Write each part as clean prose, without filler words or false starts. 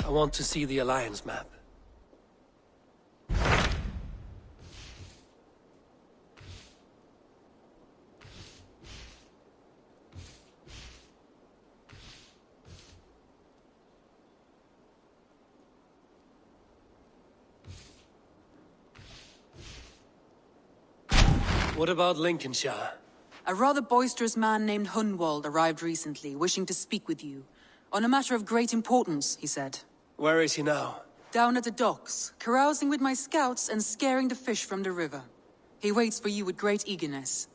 I want to see the Alliance map. What about Lincolnshire? A rather boisterous man named Hunwald arrived recently, wishing to speak with you. On a matter of great importance, he said. Where is he now? Down at the docks, carousing with my scouts and scaring the fish from the river. He waits for you with great eagerness.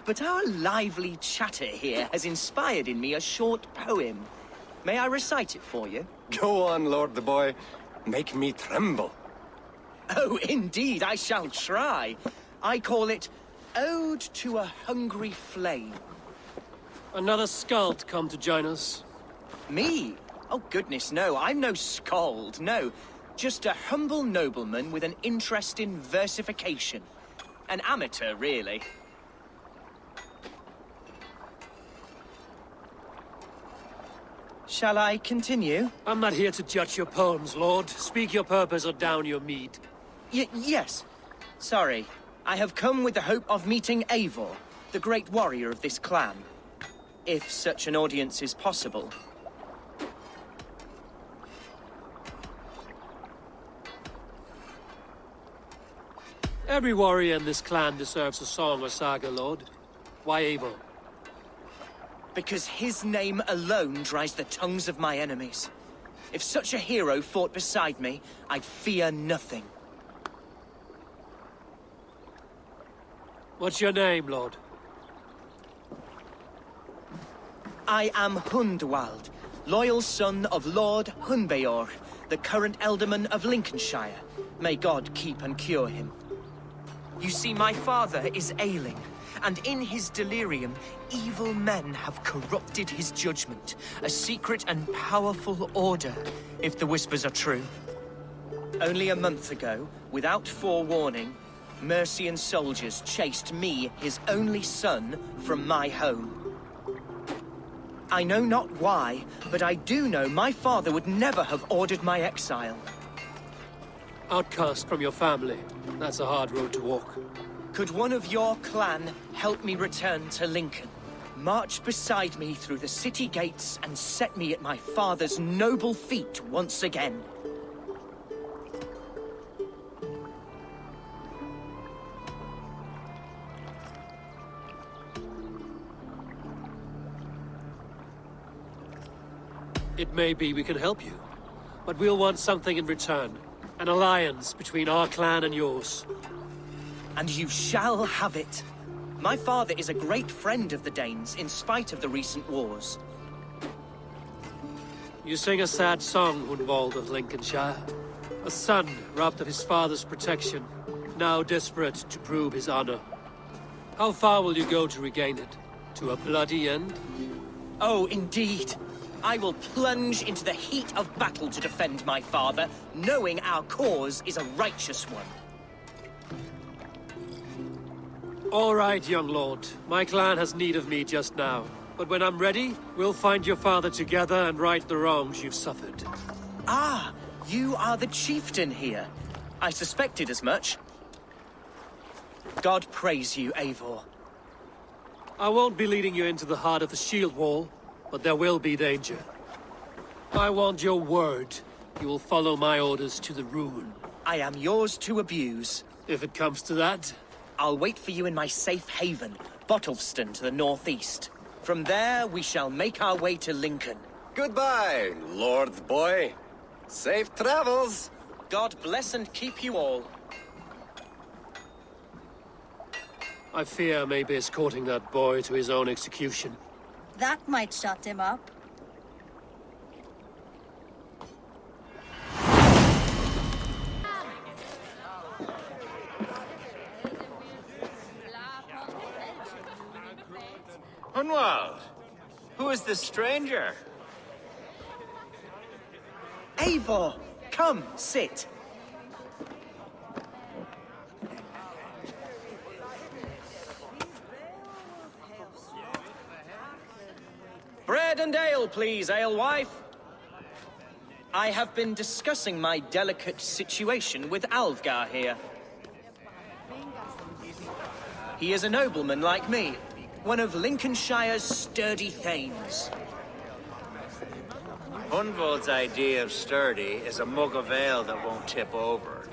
But our lively chatter here has inspired in me a short poem. May I recite it for you? Go on, Lord the Boy. Make me tremble. Oh, indeed, I shall try. I call it Ode to a Hungry Flame. Another skald come to join us. Me? Oh, goodness, no. I'm no skald, no. Just a humble nobleman with an interest in versification. An amateur, really. Shall I continue? I'm not here to judge your poems, Lord. Speak your purpose or down your mead. Yes. Sorry. I have come with the hope of meeting Eivor, the great warrior of this clan. If such an audience is possible. Every warrior in this clan deserves a song or saga, Lord. Why Eivor? Because his name alone dries the tongues of my enemies. If such a hero fought beside me, I'd fear nothing. What's your name, Lord? I am Hundwald, loyal son of Lord Hunbeor, the current Elderman of Lincolnshire. May God keep and cure him. You see, my father is ailing, and in his delirium, evil men have corrupted his judgment. A secret and powerful order, if the whispers are true. Only a month ago, without forewarning, Mercian soldiers chased me, his only son, from my home. I know not why, but I do know my father would never have ordered my exile. Outcast from your family. That's a hard road to walk. Could one of your clan help me return to Lincoln? March beside me through the city gates and set me at my father's noble feet once again. It may be we can help you, but we'll want something in return. An alliance between our clan and yours. And you shall have it. My father is a great friend of the Danes, in spite of the recent wars. You sing a sad song, Hunwald of Lincolnshire. A son robbed of his father's protection, now desperate to prove his honor. How far will you go to regain it? To a bloody end? Oh, indeed. I will plunge into the heat of battle to defend my father, knowing our cause is a righteous one. All right, young lord. My clan has need of me just now. But when I'm ready, we'll find your father together and right the wrongs you've suffered. Ah, you are the chieftain here. I suspected as much. God praise you, Eivor. I won't be leading you into the heart of the shield wall, but there will be danger. I want your word. You will follow my orders to the ruin. I am yours to abuse. If it comes to that. I'll wait for you in my safe haven, Bottleston to the northeast. From there, we shall make our way to Lincoln. Goodbye, Lord Boy. Safe travels. God bless and keep you all. I fear I may be escorting that boy to his own execution. That might shut him up. Hunwald, who is this stranger? Eivor, come, sit. Bread and ale, please, alewife. I have been discussing my delicate situation with Alfgar here. He is a nobleman like me, one of Lincolnshire's sturdy thanes. Hundwald's idea of sturdy is a mug of ale that won't tip over.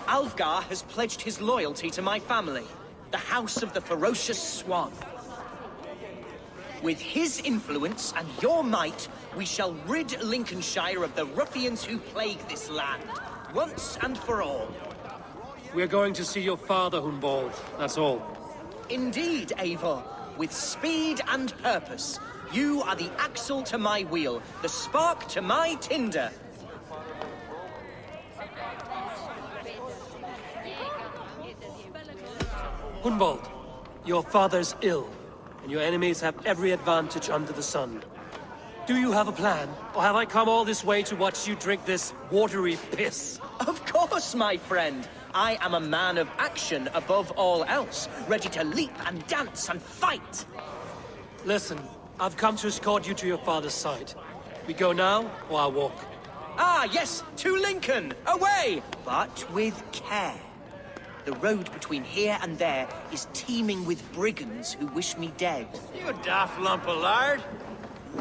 Alfgar has pledged his loyalty to my family, the House of the Ferocious Swan. With his influence and your might, we shall rid Lincolnshire of the ruffians who plague this land, once and for all. We're going to see your father, Hunwald. That's all. Indeed, Eivor. With speed and purpose. You are the axle to my wheel, the spark to my tinder. Hunwald, your father's ill, and your enemies have every advantage under the sun. Do you have a plan, or have I come all this way to watch you drink this watery piss? Of course, my friend. I am a man of action above all else, ready to leap and dance and fight. Listen, I've come to escort you to your father's side. We go now, or I walk? Ah, yes, to Lincoln! Away! But with care. The road between here and there is teeming with brigands who wish me dead. You daft lump of lard.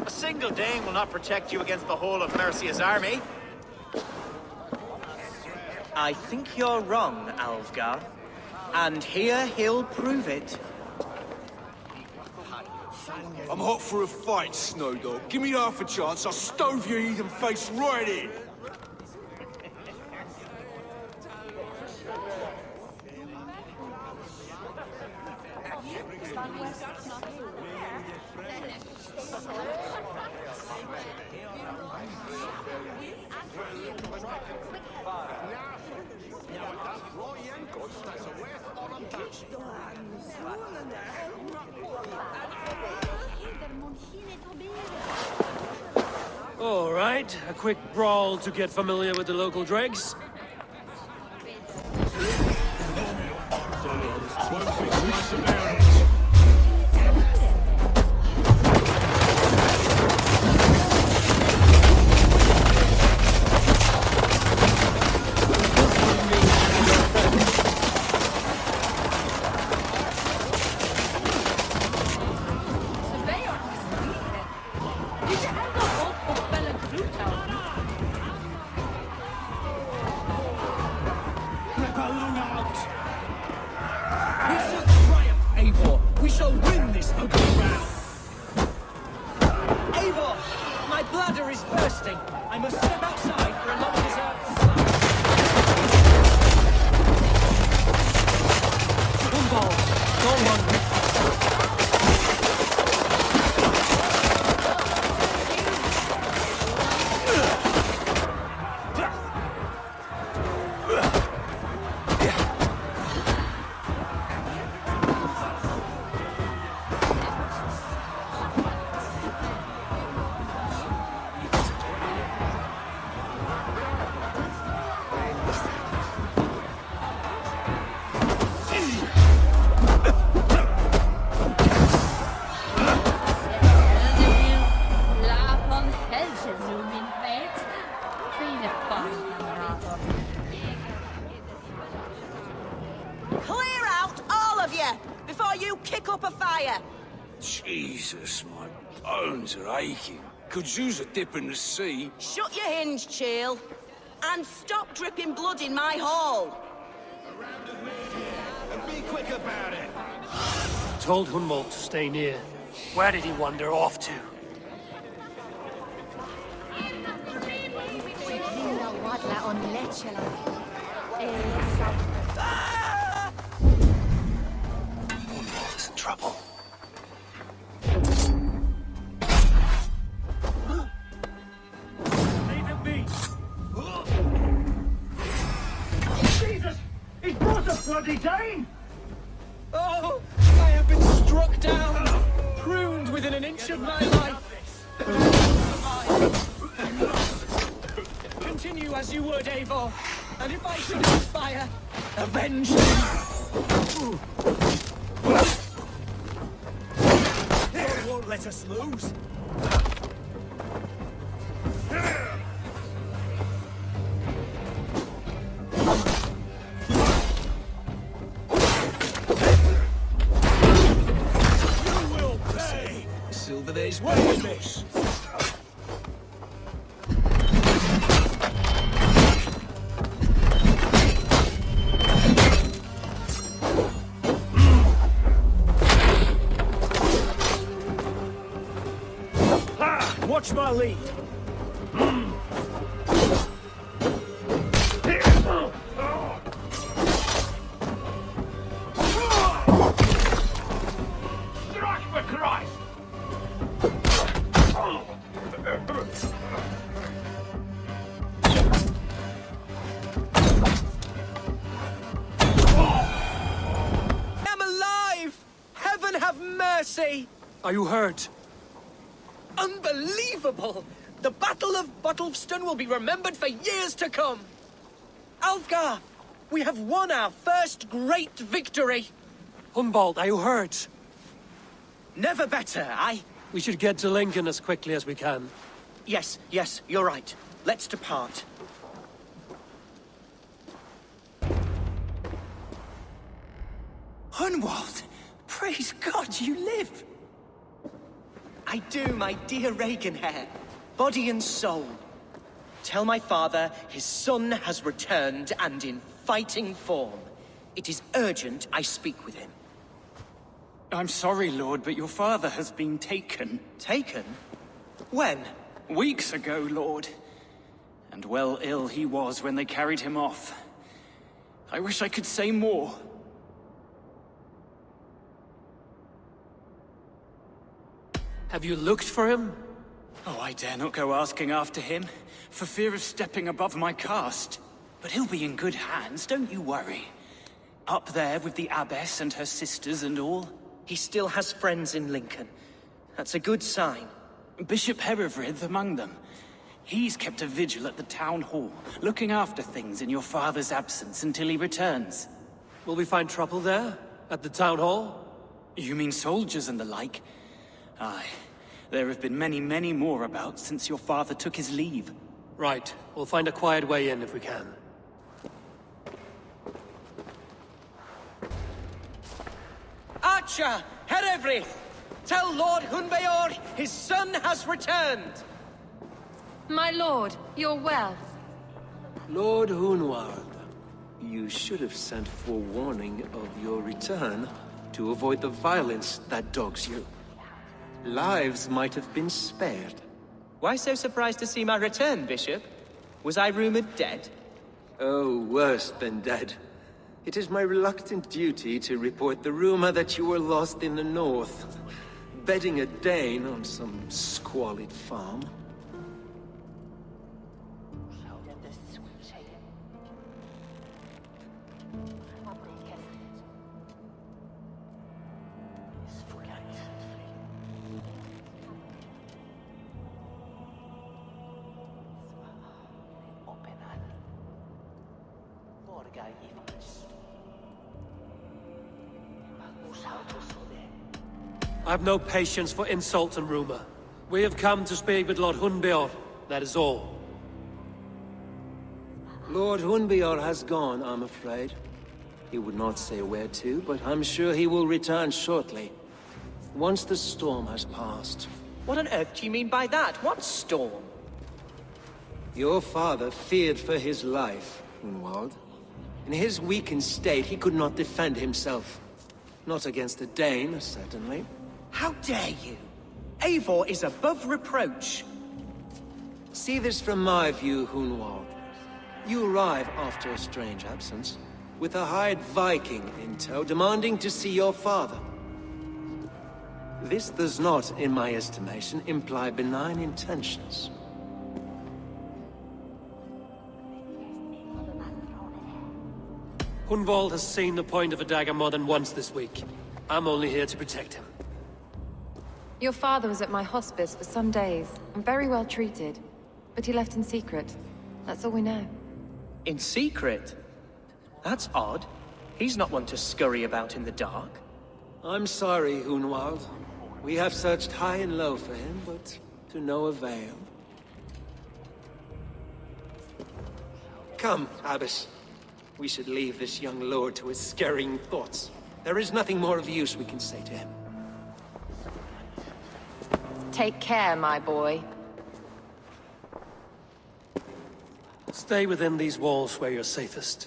A single Dane will not protect you against the whole of Mercia's army. I think you're wrong, Alfgar. And here he'll prove it. I'm hot for a fight, Snowdog. Give me half a chance, I'll stove your heathen face right in. All right, a quick brawl to get familiar with the local dregs. Eivor, we shall win this ugly round! Eivor, my bladder is bursting. I must step outside for a long-deserved slap. Hunwald, don't run. Clear out, all of you, before you kick up a fire! Jesus, my bones are aching. Could use a dip in the sea. Shut your hinge, Chill. And stop dripping blood in my hall! Be quick about it. Told Hunwald to stay near. Where did he wander off to? Hunwald's in trouble. Leave it be! Jesus! He's brought a bloody Dane! Oh, I have been struck down, pruned within an inch of my life. Continue as you would, Eivor, and if I should inspire, avenge me. God won't let us lose. He's winning this. Watch my lead. Strike for Christ! I'm alive! Heaven have mercy! Are you hurt? Unbelievable! The Battle of Bottleston will be remembered for years to come! Alfgar, we have won our first great victory! Hunwald, are you hurt? Never better, We should get to Lincoln as quickly as we can. Yes, you're right. Let's depart. Hunwald! Praise God you live! I do, my dear Regenhair. Body and soul. Tell my father his son has returned and in fighting form. It is urgent I speak with him. I'm sorry, Lord, but your father has been taken. Taken? When? Weeks ago, Lord. And well ill he was when they carried him off. I wish I could say more. Have you looked for him? Oh, I dare not go asking after him, for fear of stepping above my caste. But he'll be in good hands, don't you worry. Up there with the abbess and her sisters and all. He still has friends in Lincoln. That's a good sign. Bishop Herewrydd among them. He's kept a vigil at the town hall, looking after things in your father's absence until he returns. Will we find trouble there? At the town hall? You mean soldiers and the like? Aye. There have been many, many more about since your father took his leave. Right. We'll find a quiet way in if we can. Archer! Herewrydd! Tell Lord Hunbeor his son has returned! My lord, you're well. Lord Hunwald, you should have sent forewarning of your return to avoid the violence that dogs you. Lives might have been spared. Why so surprised to see my return, Bishop? Was I rumored dead? Oh, worse than dead. It is my reluctant duty to report the rumor that you were lost in the north, bedding a Dane on some squalid farm. I've no patience for insult and rumor. We have come to speak with Lord Hunbeor, that is all. Lord Hunbeor has gone, I'm afraid. He would not say where to, but I'm sure he will return shortly. Once the storm has passed. What on earth do you mean by that? What storm? Your father feared for his life, Hunwald. In his weakened state, he could not defend himself. Not against a Dane, certainly. How dare you? Eivor is above reproach. See this from my view, Hunwald. You arrive after a strange absence, with a hired Viking in tow demanding to see your father. This does not, in my estimation, imply benign intentions. Hunwald has seen the point of a dagger more than once this week. I'm only here to protect him. Your father was at my hospice for some days, and very well treated. But he left in secret. That's all we know. In secret? That's odd. He's not one to scurry about in the dark. I'm sorry, Hunwald. We have searched high and low for him, but to no avail. Come, Abbess. We should leave this young lord to his scurrying thoughts. There is nothing more of use we can say to him. Take care, my boy. Stay within these walls where you're safest.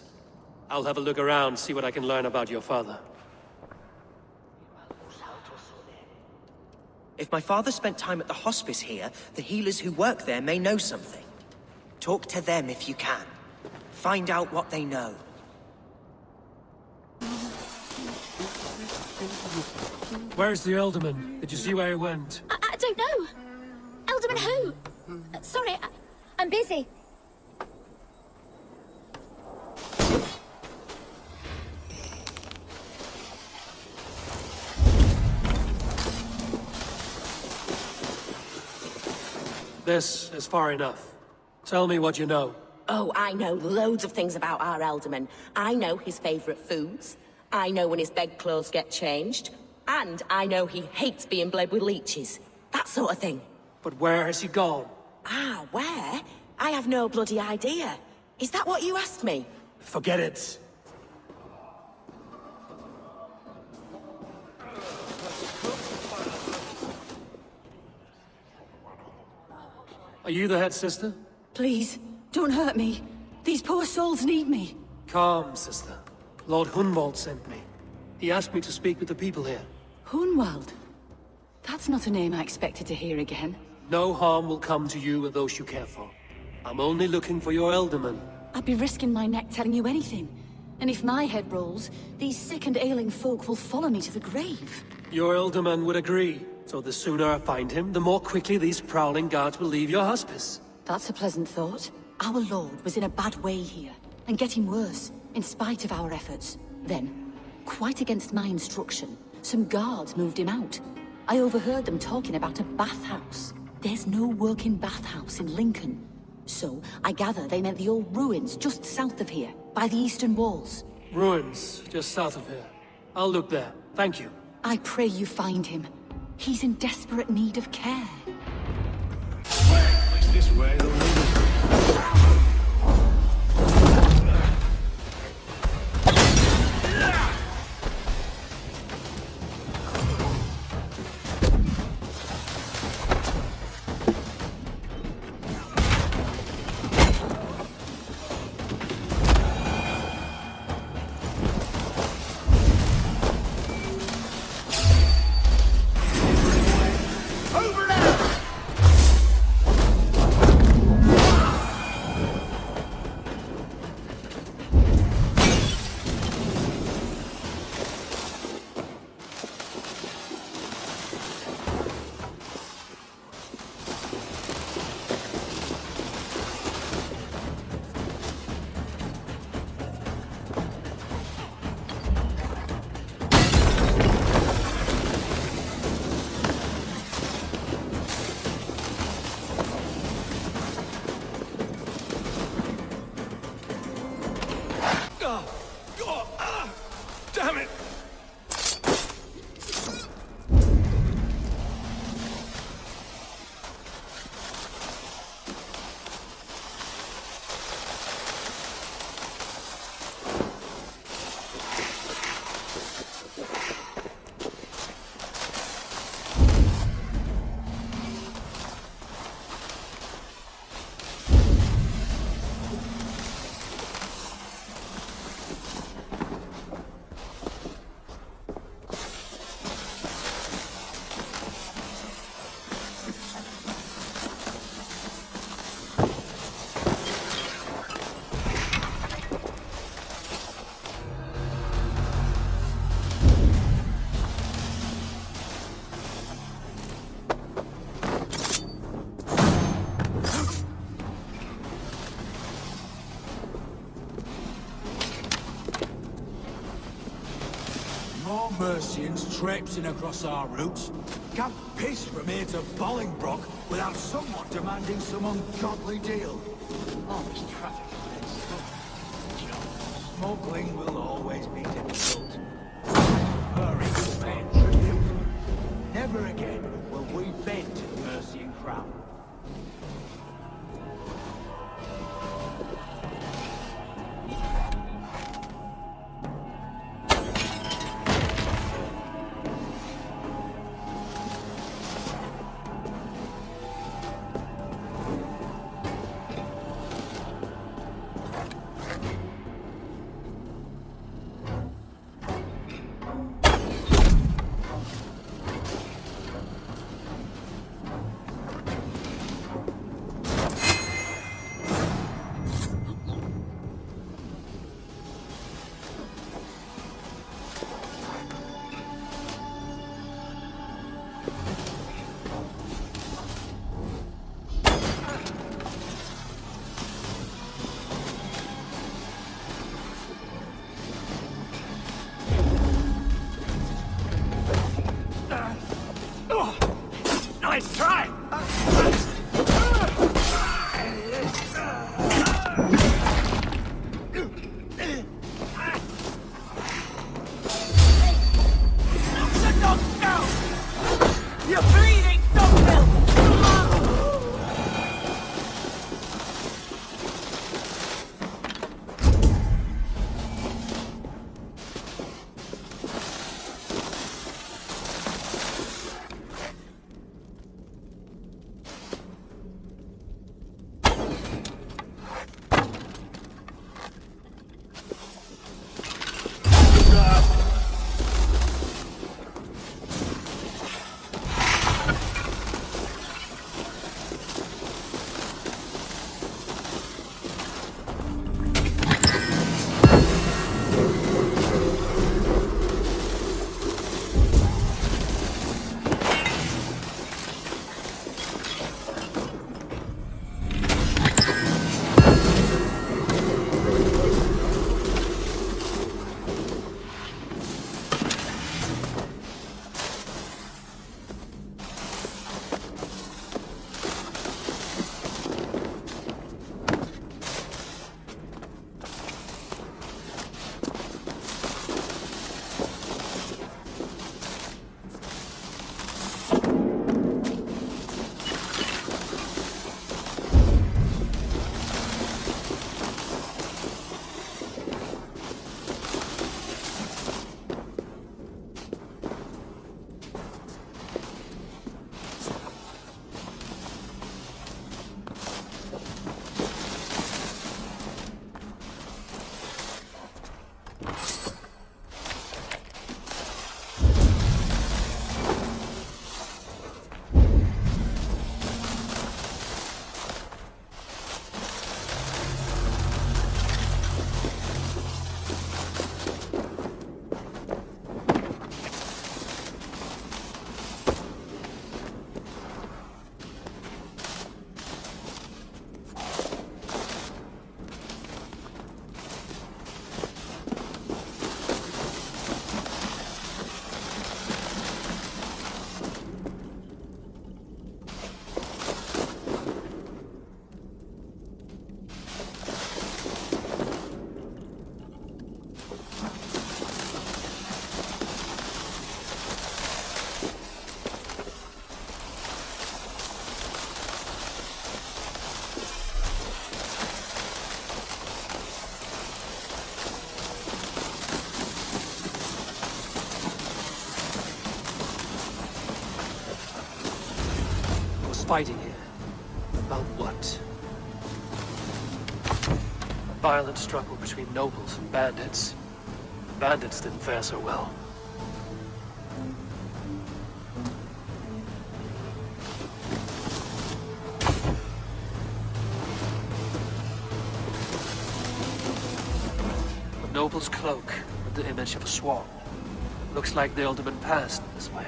I'll have a look around, see what I can learn about your father. If my father spent time at the hospice here, the healers who work there may know something. Talk to them if you can. Find out what they know. Where's the Alderman? Did you see where he went? I don't know. Alderman who? Sorry, I'm busy. This is far enough. Tell me what you know. Oh, I know loads of things about our Elderman. I know his favourite foods. I know when his bedclothes get changed. And I know he hates being bled with leeches. That sort of thing. But where has he gone? Ah, where? I have no bloody idea. Is that what you asked me? Forget it. Are you the head sister? Please, don't hurt me. These poor souls need me. Calm, sister. Lord Hunwald sent me. He asked me to speak with the people here. Hunwald? That's not a name I expected to hear again. No harm will come to you and those you care for. I'm only looking for your Elderman. I'd be risking my neck telling you anything. And if my head rolls, these sick and ailing folk will follow me to the grave. Your Elderman would agree. So the sooner I find him, the more quickly these prowling guards will leave your hospice. That's a pleasant thought. Our lord was in a bad way here, and getting worse, in spite of our efforts. Then, quite against my instruction, some guards moved him out. I overheard them talking about a bathhouse. There's no working bathhouse in Lincoln. So, I gather they meant the old ruins just south of here, by the eastern walls. Ruins, just south of here. I'll look there. Thank you. I pray you find him. He's in desperate need of care. At least this way, damn it! More Mercians traipsing across our routes. Can't piss from here to Bolingbroke without someone demanding some ungodly deal. Oh, this traffic is so... Smuggling will always be difficult. Hurry to pay tribute. Never again will we bend to the Mercian crown. fighting here. About what? A violent struggle between nobles and bandits. The bandits didn't fare so well. A noble's cloak with the image of a swan. Looks like the alderman passed this way.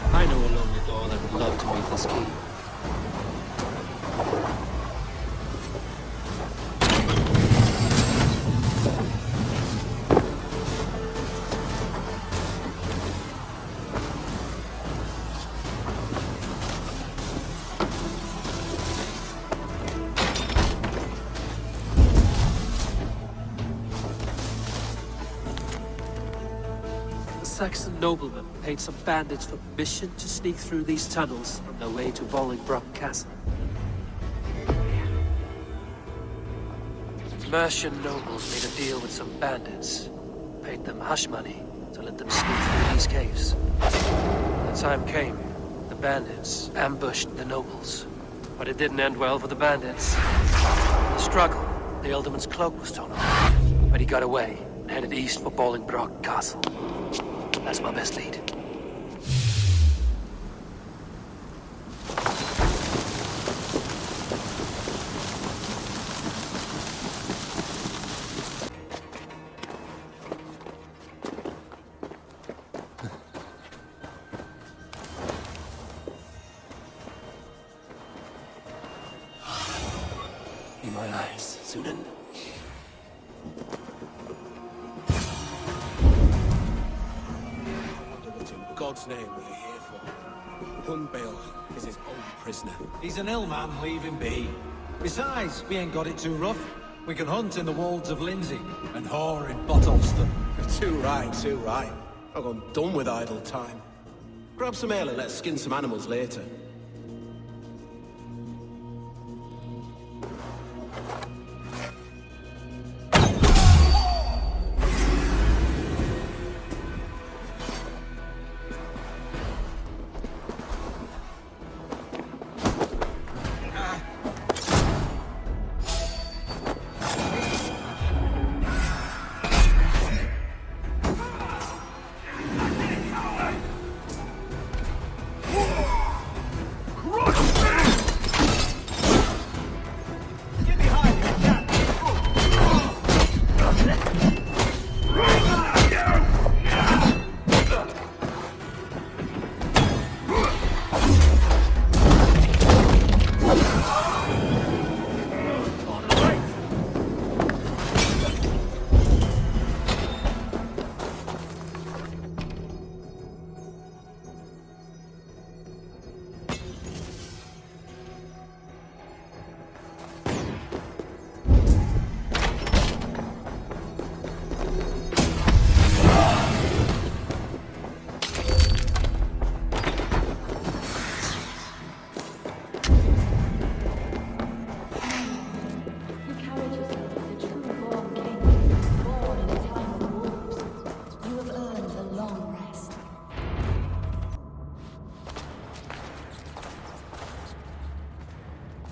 I know a lonely door that would love to meet this key. A Saxon nobleman paid some bandits for permission to sneak through these tunnels on their way to Bolingbroke Castle. Mercian nobles made a deal with some bandits, paid them hush money to let them sneak through these caves. When the time came, the bandits ambushed the nobles. But it didn't end well for the bandits. In the struggle, the Ealdorman's cloak was torn off, but he got away and headed east for Bolingbroke Castle. That's my best lead. Be my eyes, Sunan. God's name we're here for. Hunbeor is his own prisoner. He's an ill man, leave him be. Besides, we ain't got it too rough. We can hunt in the wolds of Lindsey and whore in Botolston. Too right, too right. I'm done with idle time. Grab some ale and let's skin some animals later.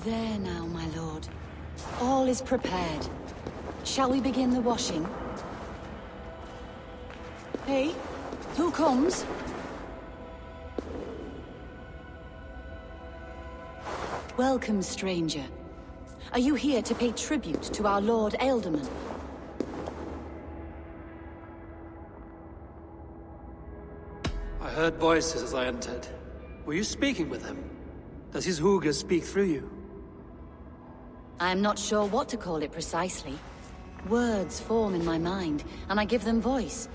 There now, my lord. All is prepared. Shall we begin the washing? Hey, who comes? Welcome, stranger. Are you here to pay tribute to our Lord Ealdorman? I heard voices as I entered. Were you speaking with him? Does his hooga speak through you? I am not sure what to call it precisely. Words form in my mind, and I give them voice.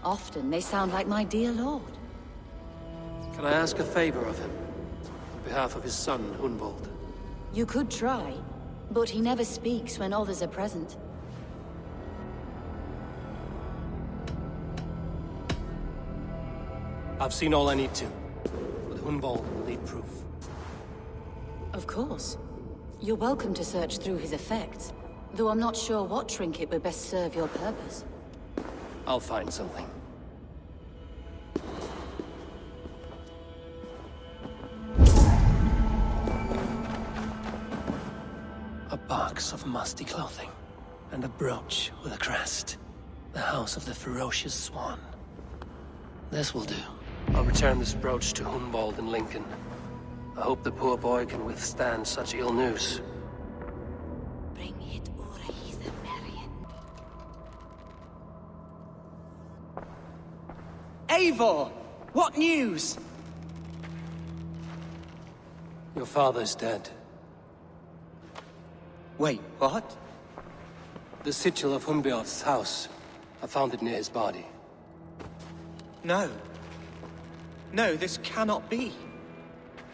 Often they sound like my dear lord. Can I ask a favor of him? On behalf of his son, Hunwald. You could try. But he never speaks when others are present. I've seen all I need to, but Hunwald will need proof. Of course. You're welcome to search through his effects, though I'm not sure what trinket would best serve your purpose. I'll find something. A box of musty clothing, and a brooch with a crest. The House of the Ferocious Swan. This will do. I'll return this brooch to Hunwald in Lincoln. I hope the poor boy can withstand such ill news. Bring it the Marion. Eivor! What news? Your father's dead. Wait, what? The sigil of Hunbeorth's house. I found it near his body. No. No, this cannot be.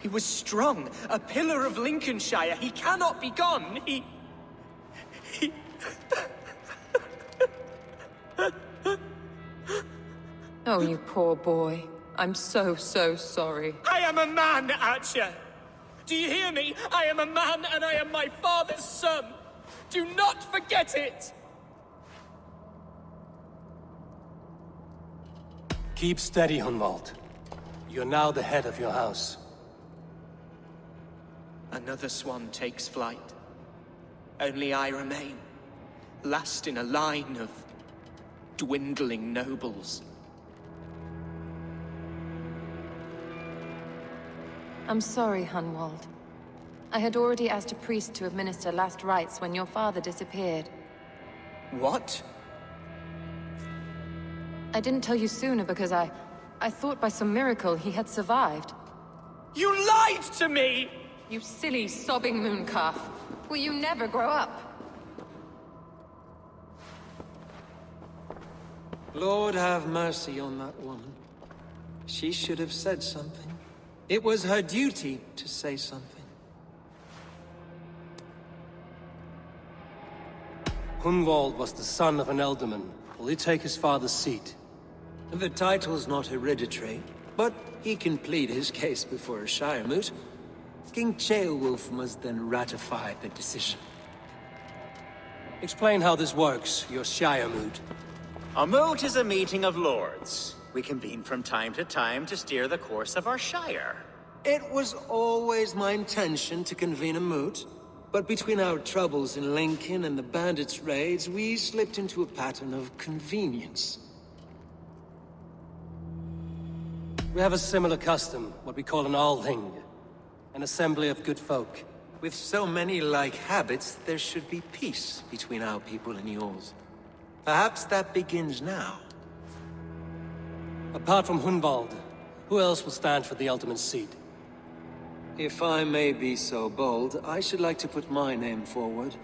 He was strong, a pillar of Lincolnshire. He cannot be gone. He... Oh, you poor boy. I'm so sorry. I am a man, Archer. Do you hear me? I am a man and I am my father's son. Do not forget it! Keep steady, Hunwald. You're now the head of your house. Another swan takes flight. Only I remain, last in a line of dwindling nobles. I'm sorry, Hunwald. I had already asked a priest to administer last rites when your father disappeared. What? I didn't tell you sooner because I thought by some miracle he had survived. You lied to me! You silly, sobbing mooncalf. Will you never grow up? Lord have mercy on that woman. She should have said something. It was her duty to say something. Hunwald was the son of an ealdorman. Will he take his father's seat? The title's not hereditary, but he can plead his case before a Shire moot. King Ceolwulf must then ratify the decision. Explain how this works, your Shire moot. A moot is a meeting of lords. We convene from time to time to steer the course of our Shire. It was always my intention to convene a moot, but between our troubles in Lincoln and the bandits' raids, we slipped into a pattern of convenience. We have a similar custom, what we call an Althing. An assembly of good folk. With so many like habits, there should be peace between our people and yours. Perhaps that begins now. Apart from Hunwald, who else will stand for the ultimate seat? If I may be so bold, I should like to put my name forward.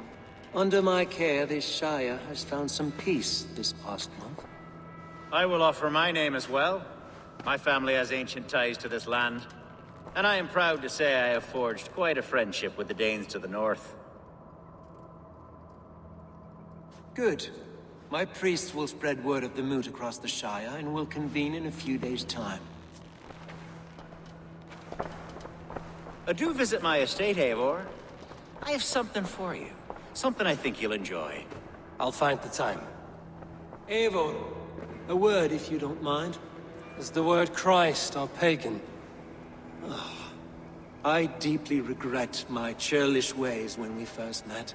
Under my care, this Shire has found some peace this past month. I will offer my name as well. My family has ancient ties to this land, and I am proud to say I have forged quite a friendship with the Danes to the north. Good. My priests will spread word of the moot across the Shire, and will convene in a few days' time. Do visit my estate, Eivor. I have something for you. Something I think you'll enjoy. I'll find the time. Eivor, a word if you don't mind. Is the word Christ or pagan? I deeply regret my churlish ways when we first met.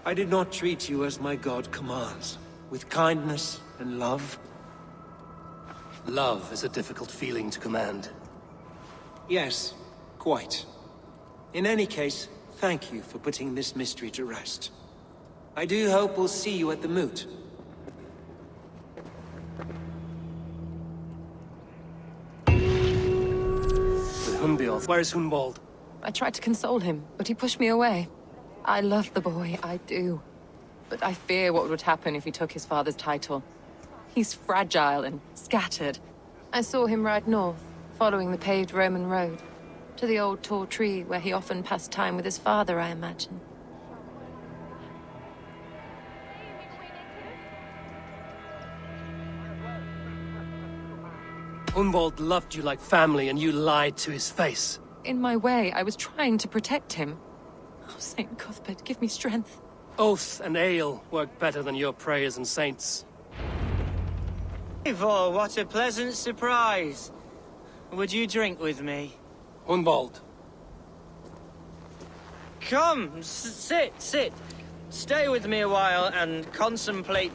I did not treat you as my god commands, with kindness and love. Love is a difficult feeling to command. Yes, quite. In any case, thank you for putting this mystery to rest. I do hope we'll see you at the moot. Hunbeorth, where is Hunwald? I tried to console him, but he pushed me away. I love the boy, I do. But I fear what would happen if he took his father's title. He's fragile and scattered. I saw him ride north, following the paved Roman road. To the old tall tree where he often passed time with his father, I imagine. Hunwald loved you like family, and you lied to his face. In my way, I was trying to protect him. Oh, Saint Cuthbert, give me strength. Oath and ale work better than your prayers and saints. Eivor, what a pleasant surprise. Would you drink with me? Hunwald. Come, sit. Stay with me a while and contemplate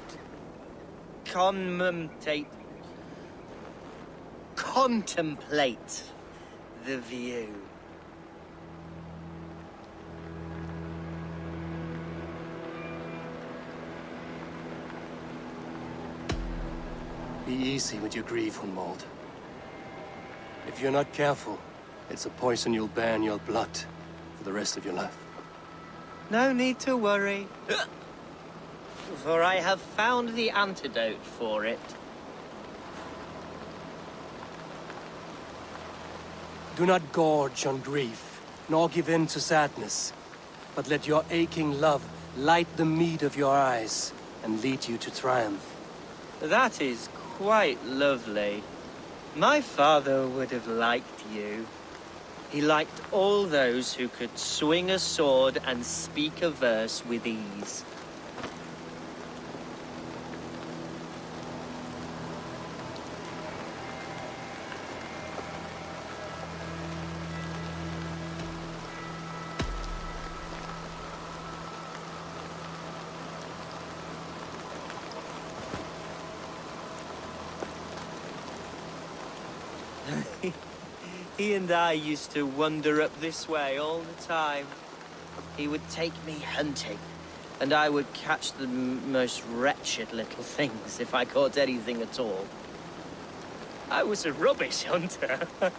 the view. Be easy with your grief, Hunwald. If you're not careful, it's a poison you'll bear in your blood for the rest of your life. No need to worry, for I have found the antidote for it. Do not gorge on grief, nor give in to sadness, but let your aching love light the mead of your eyes and lead you to triumph. That is quite lovely. My father would have liked you. He liked all those who could swing a sword and speak a verse with ease. He and I used to wander up this way all the time. He would take me hunting, and I would catch the most wretched little things if I caught anything at all. I was a rubbish hunter. But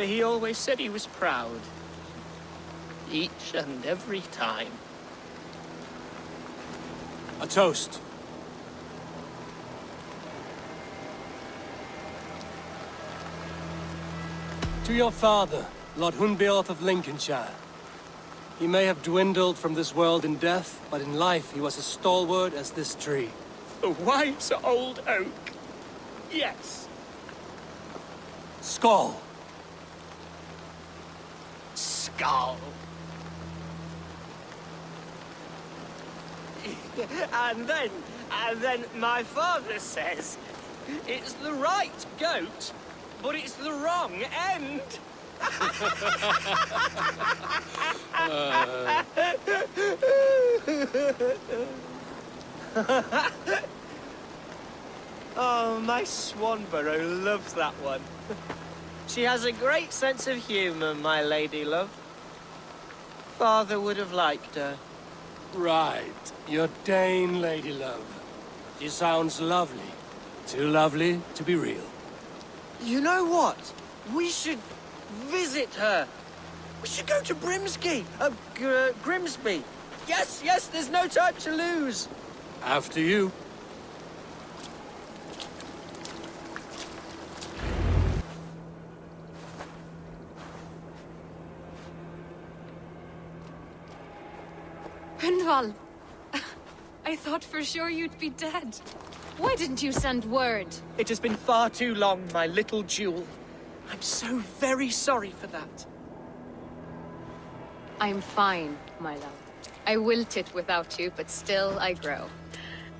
he always said he was proud. Each and every time. A toast. To your father, Lord Hunbeorth of Lincolnshire. He may have dwindled from this world in death, but in life he was as stalwart as this tree. A wise old oak. Yes. Skull. Skull. And then my father says, it's the right goat, but it's the wrong end. Oh, my Swanborough loves that one. She has a great sense of humor, my lady love. Father would have liked her. Right. Your Dane lady love. She sounds lovely. Too lovely to be real. You know what? We should visit her. We should go to Grimsby. Yes, there's no time to lose. After you. Hundwald, I thought for sure you'd be dead. Why didn't you send word? It has been far too long, my little jewel. I'm so very sorry for that. I'm fine, my love. I wilted without you, but still I grow.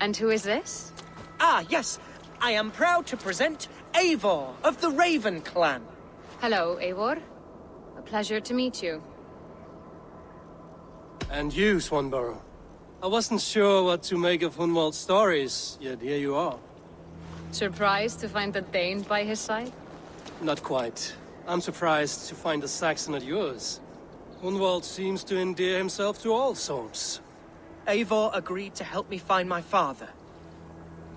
And who is this? Ah, yes. I am proud to present Eivor of the Raven clan. Hello, Eivor. A pleasure to meet you. And you, Swanborough. I wasn't sure what to make of Hunwald's stories, yet here you are. Surprised to find the Dane by his side? Not quite. I'm surprised to find a Saxon at yours. Hunwald seems to endear himself to all sorts. Eivor agreed to help me find my father.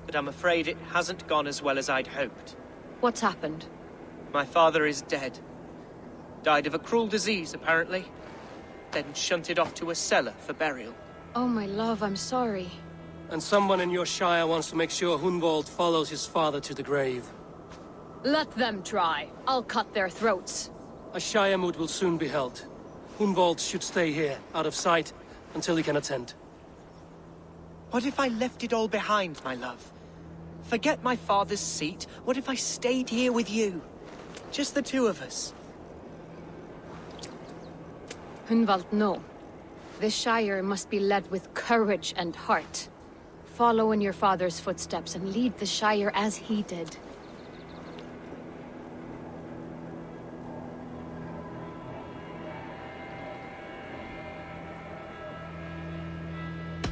But I'm afraid it hasn't gone as well as I'd hoped. What's happened? My father is dead. Died of a cruel disease, apparently. Then shunted off to a cellar for burial. Oh, my love, I'm sorry. And someone in your shire wants to make sure Hunwald follows his father to the grave. Let them try. I'll cut their throats. A shire moot will soon be held. Hunwald should stay here, out of sight, until he can attend. What if I left it all behind, my love? Forget my father's seat. What if I stayed here with you? Just the two of us. Hunwald, no. This Shire must be led with courage and heart. Follow in your father's footsteps and lead the Shire as he did.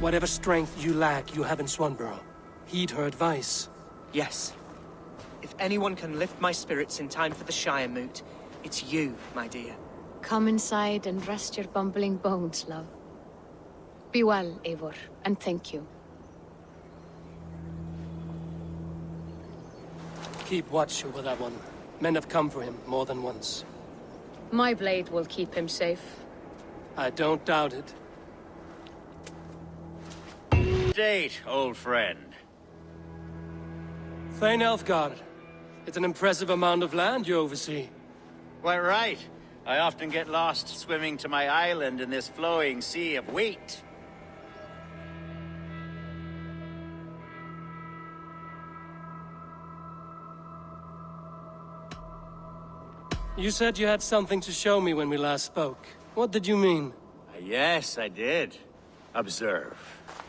Whatever strength you lack, you have in Swanborough. Heed her advice. Yes. If anyone can lift my spirits in time for the Shire moot, it's you, my dear. Come inside and rest your bumbling bones, love. Be well, Eivor, and thank you. Keep watch over that one. Men have come for him more than once. My blade will keep him safe. I don't doubt it. Date, old friend. Thane Elfgard. It's an impressive amount of land you oversee. Quite right. I often get lost swimming to my island in this flowing sea of wheat. You said you had something to show me when we last spoke. What did you mean? Yes, I did. Observe.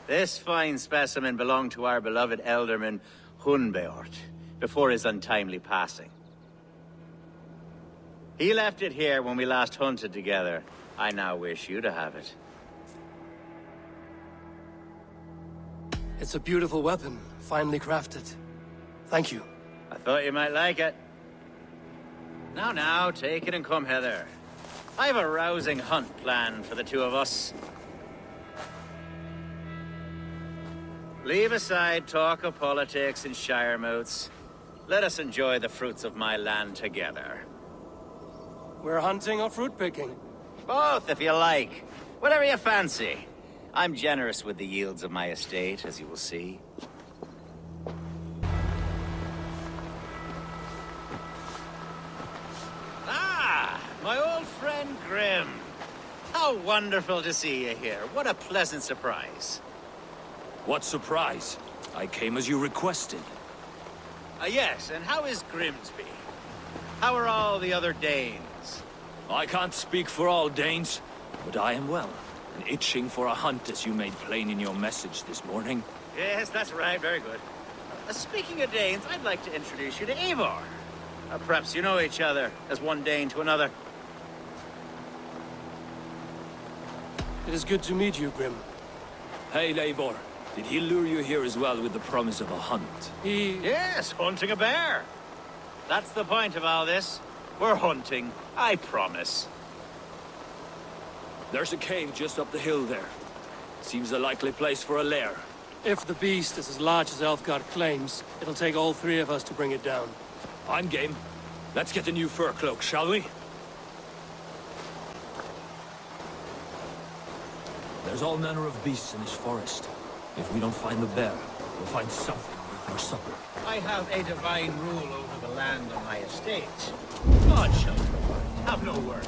This fine specimen belonged to our beloved elderman, Hunbeort, before his untimely passing. He left it here when we last hunted together. I now wish you to have it. It's a beautiful weapon, finely crafted. Thank you. I thought you might like it. Now, take it and come hither. I have a rousing hunt planned for the two of us. Leave aside talk of politics and shire moots. Let us enjoy the fruits of my land together. We're hunting or fruit picking? Both, if you like. Whatever you fancy. I'm generous with the yields of my estate, as you will see. Ah, my old friend Grim. How wonderful to see you here. What a pleasant surprise. What surprise? I came as you requested. Yes, and how is Grimsby? How are all the other Danes? I can't speak for all Danes, but I am well, and itching for a hunt as you made plain in your message this morning. Yes, that's right, very good. Speaking of Danes, I'd like to introduce you to Eivor. Perhaps you know each other, as one Dane to another. It is good to meet you, Grim. Hey, Eivor. Did he lure you here as well with the promise of a hunt? Yes, hunting a bear. That's the point of all this. We're hunting, I promise. There's a cave just up the hill there. Seems a likely place for a lair. If the beast is as large as Elfgard claims, it'll take all three of us to bring it down. I'm game. Let's get a new fur cloak, shall we? There's all manner of beasts in this forest. If we don't find the bear, we'll find something for supper. I have a divine rule over the land on my estate. God shall provide. Have no worry.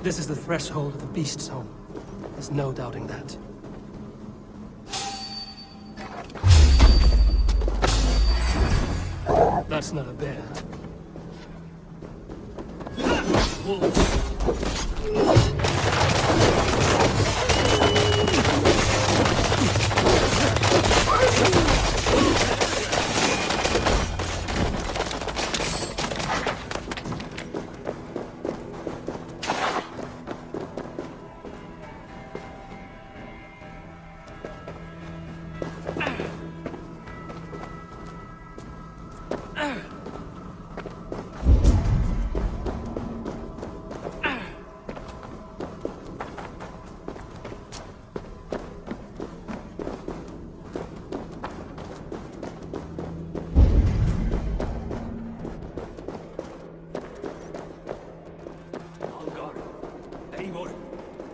This is the threshold of the beast's home. There's no doubting that. That's not a bear.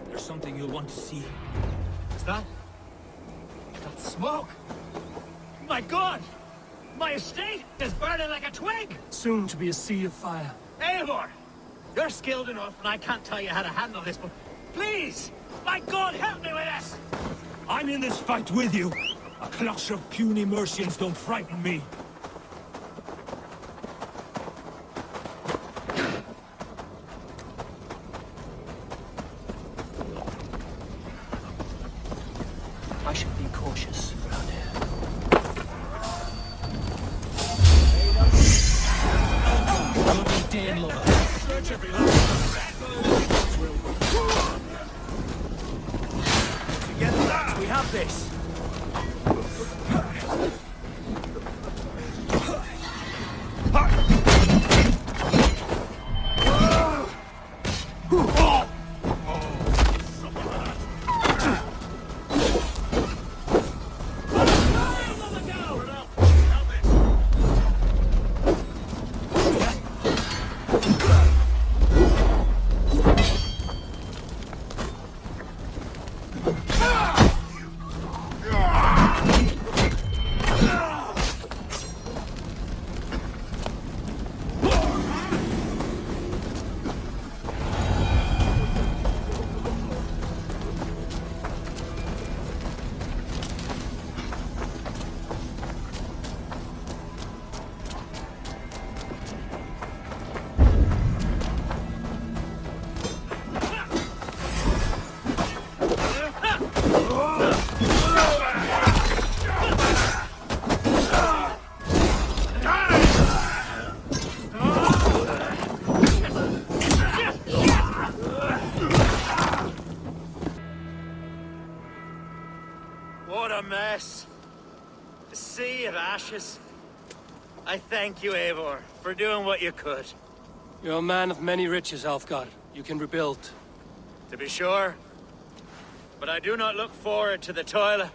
There's something you'll want to see. Is that? That smoke? My God! My estate is burning like a twig! Soon to be a sea of fire. Eivor! You're skilled enough, and I can't tell you how to handle this, but please! My God, help me with this! I'm in this fight with you. A clutch of puny Mercians don't frighten me. I should be cautious around here. Damn lover. Search every Together, we have this! What a mess. A sea of ashes. I thank you, Eivor, for doing what you could. You're a man of many riches, Alfgar. You can rebuild. To be sure. But I do not look forward to the toil.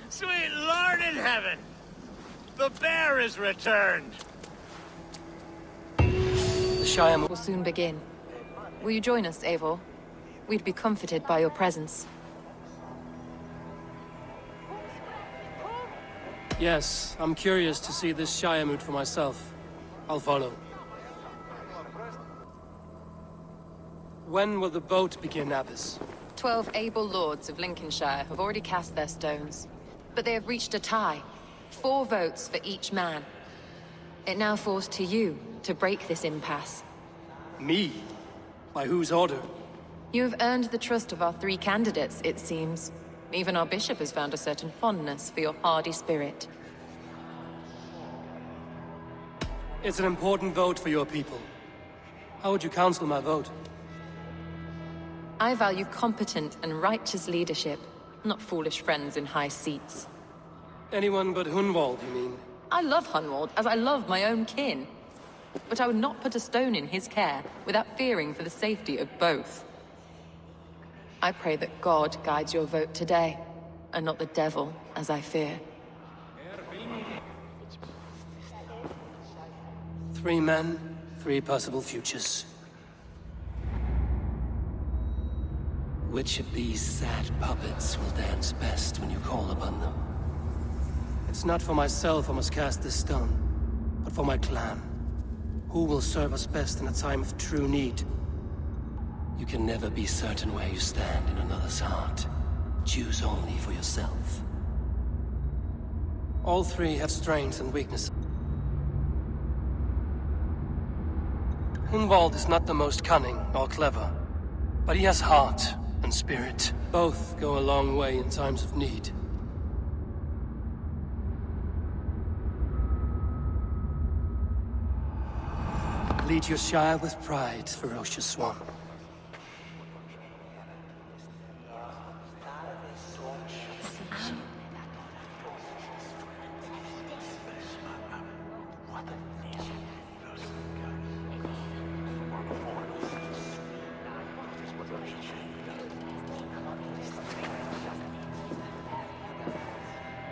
Sweet Lord in heaven! The bear is returned! The Shire will soon begin. Will you join us, Eivor? We'd be comforted by your presence. Yes, I'm curious to see this Shire mood for myself. I'll follow. When will the boat begin, Abbess? 12 able lords of Lincolnshire have already cast their stones, but they have reached a tie. 4 votes for each man. It now falls to you to break this impasse. Me? By whose order? You have earned the trust of our 3 candidates, it seems. Even our bishop has found a certain fondness for your hardy spirit. It's an important vote for your people. How would you counsel my vote? I value competent and righteous leadership, not foolish friends in high seats. Anyone but Hunwald, you mean? I love Hunwald, as I love my own kin. But I would not put a stone in his care without fearing for the safety of both. I pray that God guides your vote today, and not the devil, as I fear. 3 men, 3 possible futures. Which of these sad puppets will dance best when you call upon them? It's not for myself I must cast this stone, but for my clan. Who will serve us best in a time of true need? You can never be certain where you stand in another's heart. Choose only for yourself. All 3 have strengths and weaknesses. Hunwald is not the most cunning or clever, but he has heart and spirit. Both go a long way in times of need. Lead your Shire with pride, ferocious swan.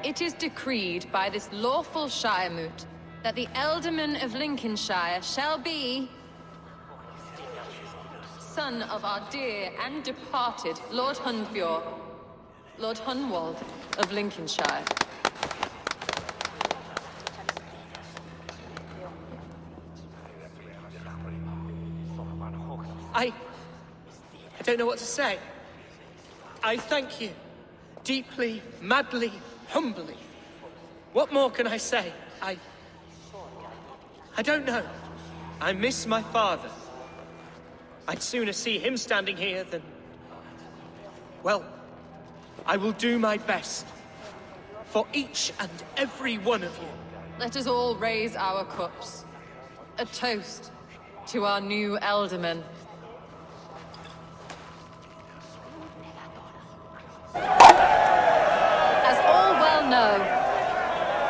It is decreed by this lawful Shiremoot that the Ealdorman of Lincolnshire shall be... son of our dear and departed Lord Hundbjorn. Lord Hunwald of Lincolnshire. I don't know what to say. I thank you. Deeply, madly, humbly. What more can I say? I don't know. I miss my father. I'd sooner see him standing here than... Well, I will do my best. For each and every one of you. Let us all raise our cups. A toast to our new Elderman. As all well know,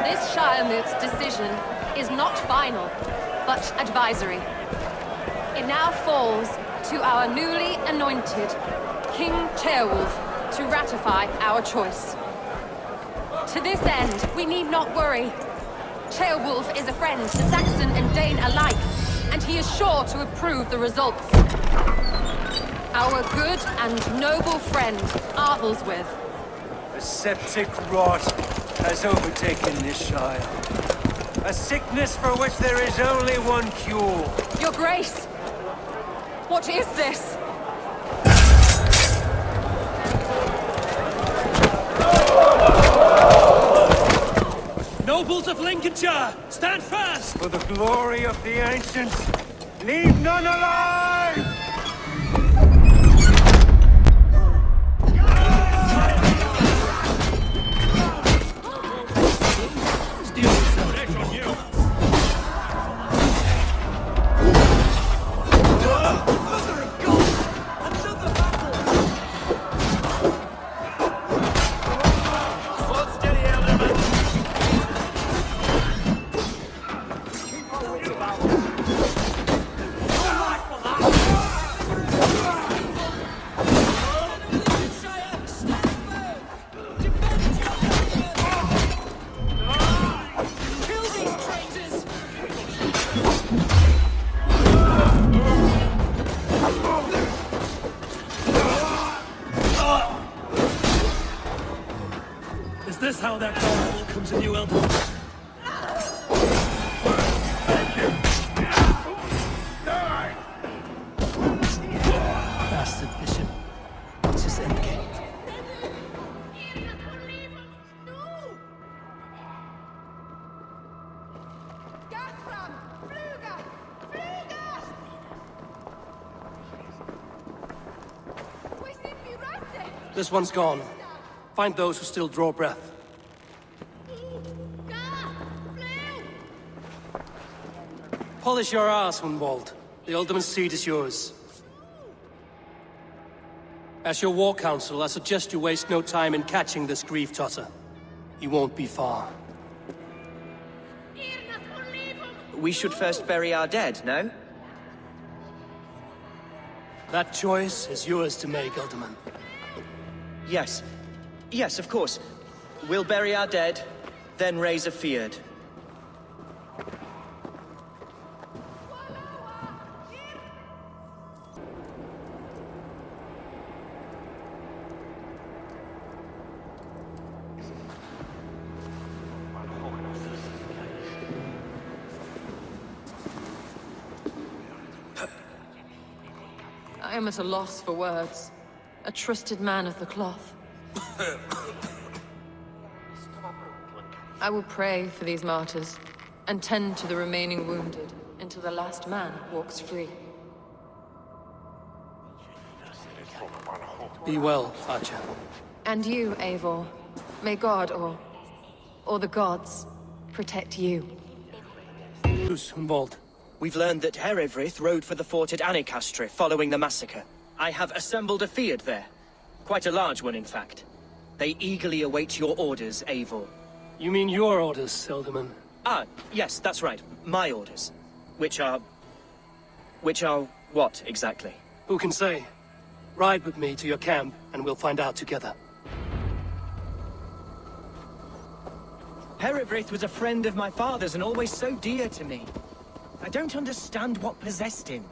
this Shiremoot's decision is not final, but advisory. It now falls to our newly anointed King Ceolwulf to ratify our choice. To this end, we need not worry. Ceolwulf is a friend to Saxon and Dane alike, and he is sure to approve the results. Our good and noble friend, Arthelswith. A septic rot has overtaken this Shire. A sickness for which there is only one cure. Your Grace! What is this? Nobles of Lincolnshire, stand fast! For the glory of the ancients, leave none alive! Is this how that power welcomes a new elder? Bastard Bishop. It's his endgame. This one's gone. Find those who still draw breath. Polish your ass, Hunwald. The Alderman's seat is yours. As your war council, I suggest you waste no time in catching this grief totter. He won't be far. We should first bury our dead, no? That choice is yours to make, Alderman. Yes. Yes, of course. We'll bury our dead, then raise a feard. I am at a loss for words. A trusted man of the cloth. I will pray for these martyrs, and tend to the remaining wounded, until the last man walks free. Be well, Archer. And you, Eivor. May God, or the gods, protect you. Who's Hunwald? We've learned that Herefrith rode for the fort at Annikastre following the massacre. I have assembled a feard there. Quite a large one, in fact. They eagerly await your orders, Eivor. You mean your orders, Alderman? Ah, yes, that's right. My orders. Which are what, exactly? Who can say? Ride with me to your camp, and we'll find out together. Herefrith was a friend of my father's and always so dear to me. I don't understand what possessed him.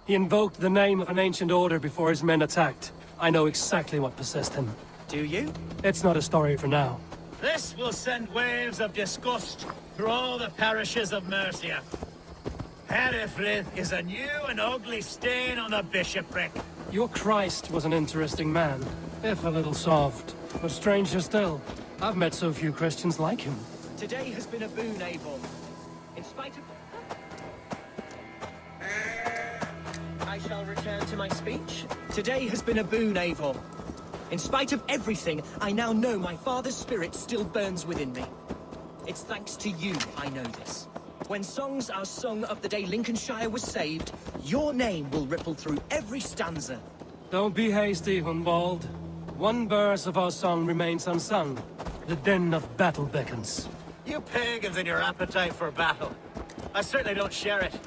He invoked the name of an ancient order before his men attacked. I know exactly what possessed him. Do you? It's not a story for now. This will send waves of disgust through all the parishes of Mercia. Herefrith is a new and ugly stain on the bishopric. Your Christ was an interesting man, if a little soft. But stranger still, I've met so few Christians like him. Today has been a boon, Eivor. In spite of... I shall return to my speech. Today has been a boon, Eivor. In spite of everything, I now know my father's spirit still burns within me. It's thanks to you I know this. When songs are sung of the day Lincolnshire was saved, your name will ripple through every stanza. Don't be hasty, Hunwald. One verse of our song remains unsung. The din of battle beckons. You pagans and your appetite for battle. I certainly don't share it.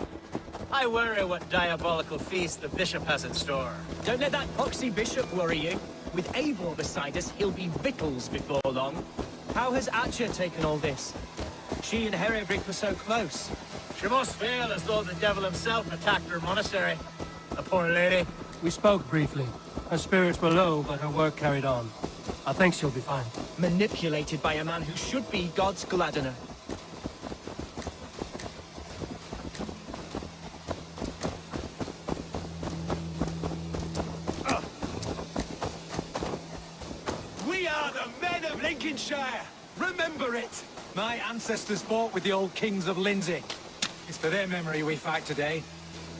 I worry what diabolical feast the bishop has in store. Don't let that poxy bishop worry you. With Eivor beside us, he'll be victuals before long. How has Atcha taken all this? She and Herevrik were so close. She must feel as though the devil himself attacked her monastery. The poor lady. We spoke briefly. Her spirits were low, but her work carried on. I think she'll be fine. Manipulated by a man who should be God's Gladdener. We are the men of Lincolnshire! Remember it! My ancestors fought with the old kings of Lindsey. It's for their memory we fight today.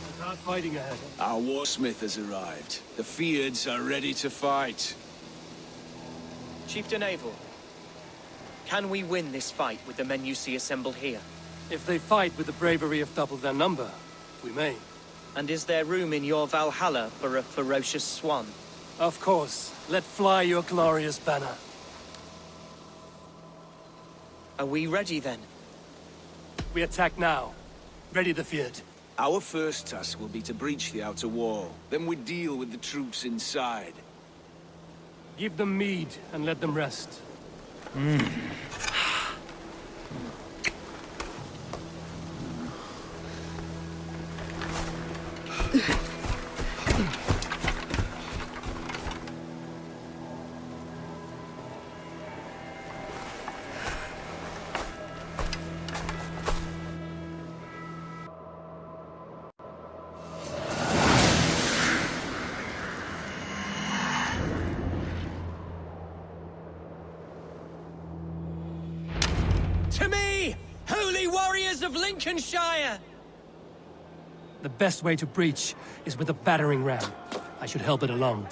There's hard fighting ahead. Our warsmith has arrived. The Feards are ready to fight. Chieftain Eivor, can we win this fight with the men you see assembled here? If they fight with the bravery of double their number, we may. And is there room in your Valhalla for a ferocious swan? Of course. Let fly your glorious banner. Are we ready then? We attack now. Ready the Feared. Our first task will be to breach the outer wall. Then we deal with the troops inside. Give them mead and let them rest. To me, holy warriors of Lincolnshire! The best way to breach is with a battering ram. I should help it along.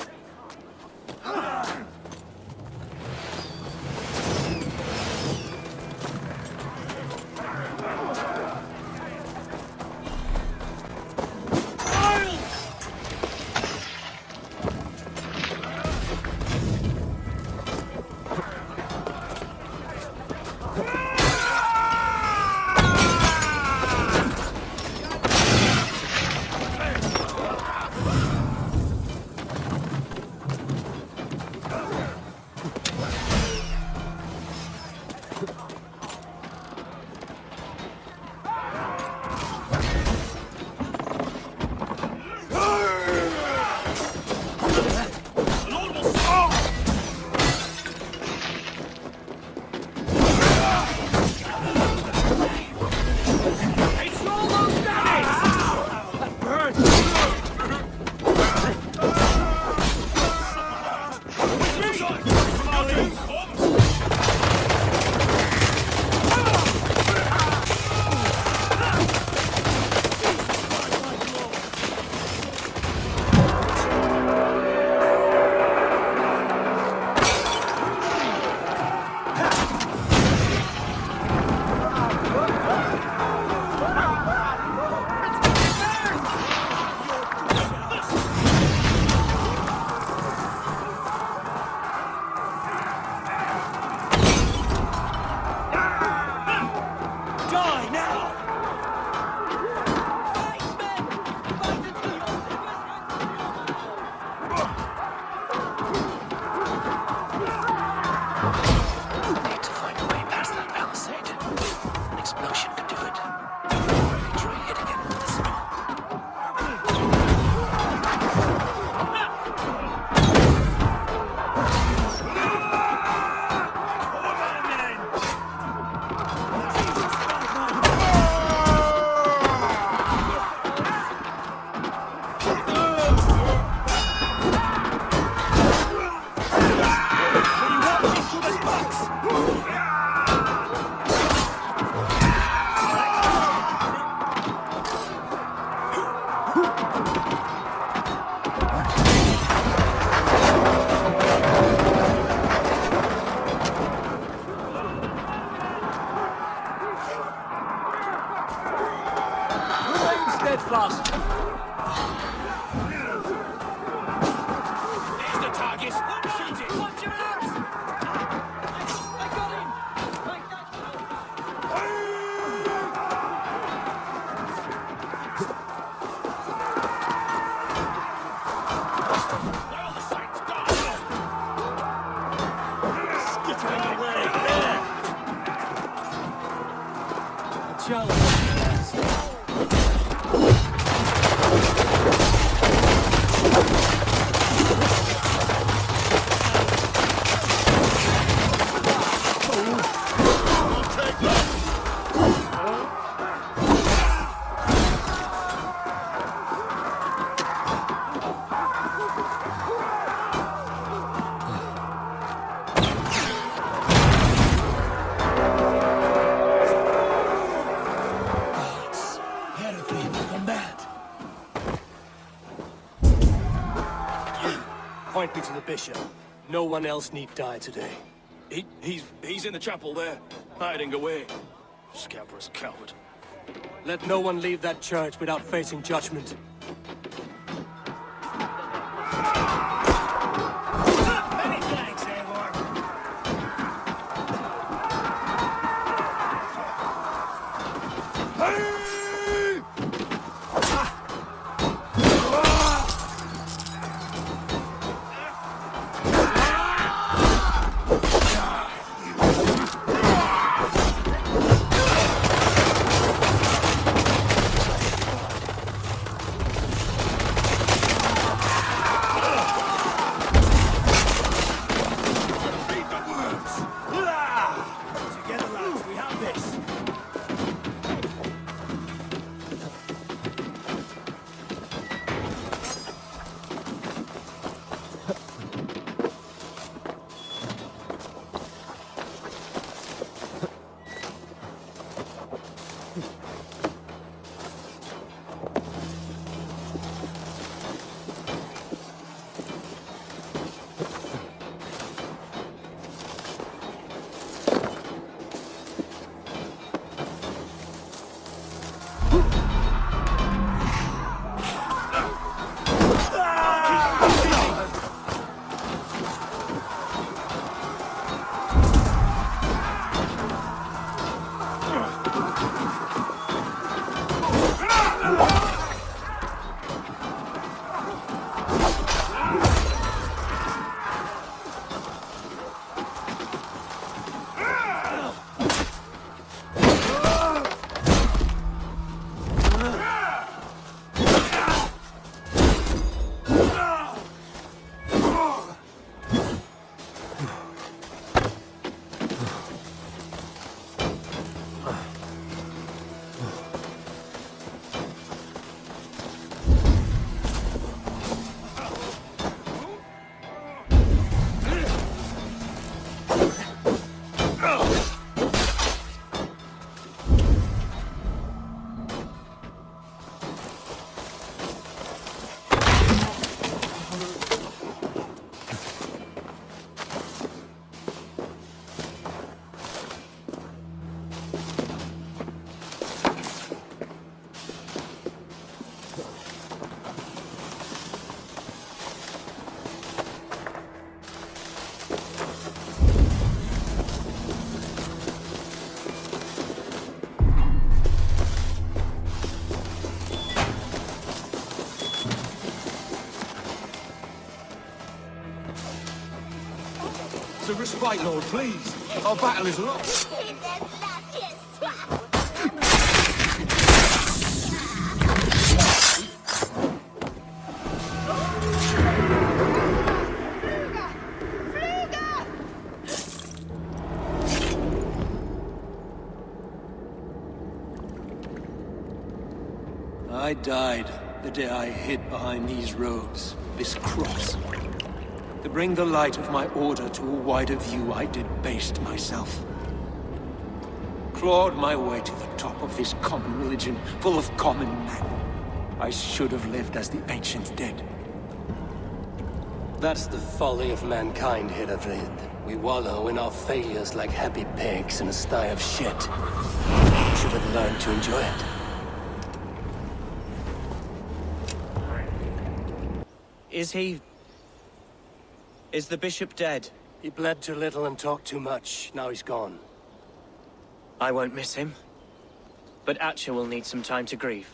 ahead, Flask. There's the target. Shoot it. Watch your arms. I got him. All the sights gone. Skittering away. A challenge. Point me to the bishop. No one else need die today. He's in the chapel there, hiding away. Scabrous coward. Let no one leave that church without facing judgment. Many thanks, Eivor. Together, lads, we have this. A respite, Lord, please. Our battle is lost. I died the day I hid behind these robes, this cross. To bring the light of my order to a wider view, I debased myself. Clawed my way to the top of this common religion, full of common men. I should have lived as the ancients did. That's the folly of mankind, Hiravrid. We wallow in our failures like happy pigs in a sty of shit. We should have learned to enjoy it. Is he... Is the bishop dead? He bled too little and talked too much. Now he's gone. I won't miss him. But Atcha will need some time to grieve.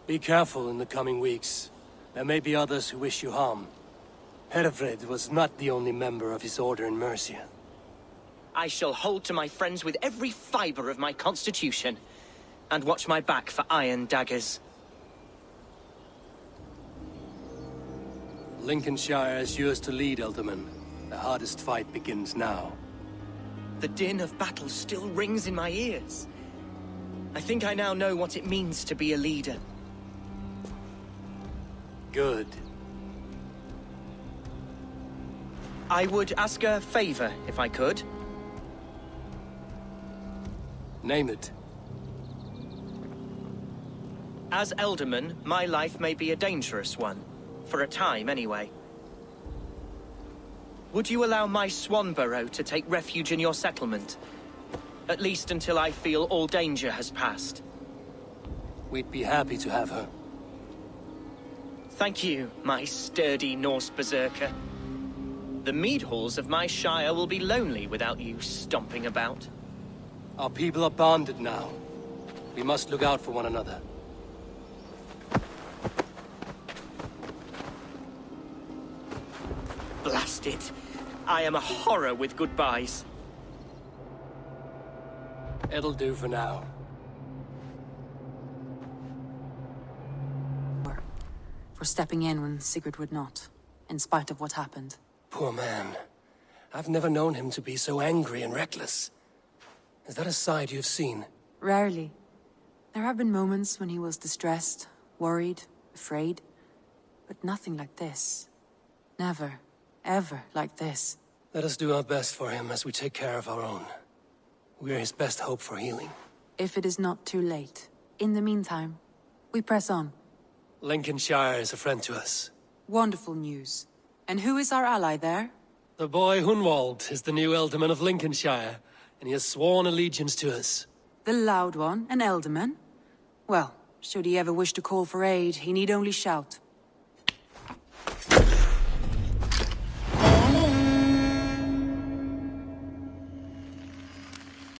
Be careful in the coming weeks. There may be others who wish you harm. Herefrid was not the only member of his order in Mercia. I shall hold to my friends with every fiber of my constitution, and watch my back for iron daggers. Lincolnshire is yours to lead, Elderman. The hardest fight begins now. The din of battle still rings in my ears. I think I now know what it means to be a leader. Good. I would ask a favor, if I could. Name it. As Elderman, my life may be a dangerous one. For a time, anyway. Would you allow my Swanborough to take refuge in your settlement? At least until I feel all danger has passed. We'd be happy to have her. Thank you, my sturdy Norse berserker. The mead halls of my shire will be lonely without you stomping about. Our people are bonded now. We must look out for one another. Blast it. I am a horror with goodbyes. It'll do for now. For stepping in when Sigurd would not, in spite of what happened. Poor man. I've never known him to be so angry and reckless. Is that a side you've seen? Rarely. There have been moments when he was distressed, worried, afraid. But nothing like this. Never, ever like this. Let us do our best for him as we take care of our own. We're his best hope for healing. If it is not too late. In the meantime, we press on. Lincolnshire is a friend to us. Wonderful news. And who is our ally there? The boy Hunwald is the new Ealdorman of Lincolnshire, and he has sworn allegiance to us. The loud one, an Ealdorman? Well, should he ever wish to call for aid, he need only shout.